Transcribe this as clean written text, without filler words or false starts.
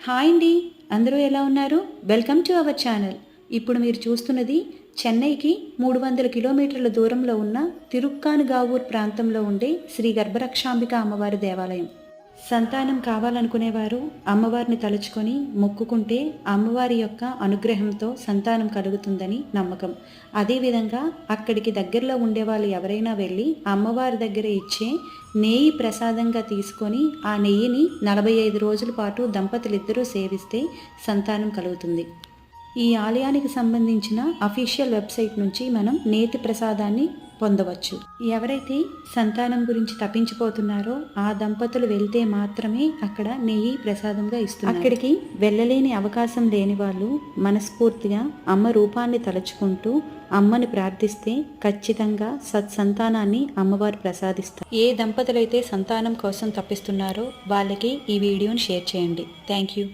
Hi అండి, అందరూ ఎలా ఉన్నారు? Welcome to our channel. ఇప్పుడు మీరు చూస్తున్నది చెన్నైకి 300 కిలోమీటర్ల దూరంలో ఉన్న తిరుక్కానుగావూర్ ప్రాంతంలో ఉండే శ్రీ గర్భరక్షాంబిక అమ్మవారి దేవాలయం. సంతానం కావాలనుకునేవారు అమ్మవారిని తలుచుకొని మొక్కుకుంటే అమ్మవారి యొక్క అనుగ్రహంతో సంతానం కలుగుతుందని నమ్మకం. అదేవిధంగా అక్కడికి దగ్గరలో ఉండేవాళ్ళు ఎవరైనా వెళ్ళి అమ్మవారి దగ్గర ఇచ్చే నెయ్యి ప్రసాదంగా తీసుకొని ఆ నెయ్యిని 45 రోజుల పాటు దంపతులిద్దరూ సేవిస్తే సంతానం కలుగుతుంది. ఈ ఆలయానికి సంబంధించిన అఫీషియల్ వెబ్సైట్ నుంచి మనం నేతి ప్రసాదాన్ని పొందవచ్చు. ఎవరైతే సంతానం గురించి తప్పించిపోతున్నారో ఆ దంపతులు వెళ్తే మాత్రమే అక్కడ నెయ్యి ప్రసాదంగా ఇస్తున్నారు. అక్కడికి వెళ్ళలేని అవకాశం లేని వాళ్ళు మనస్ఫూర్తిగా అమ్మ రూపాన్ని తలుచుకుంటూ అమ్మని ప్రార్థిస్తే ఖచ్చితంగా సత్సంతానాన్ని అమ్మవారు ప్రసాదిస్తారు. ఏ దంపతులైతే సంతానం కోసం తప్పిస్తున్నారో వాళ్ళకి ఈ వీడియోని షేర్ చేయండి. Thank you.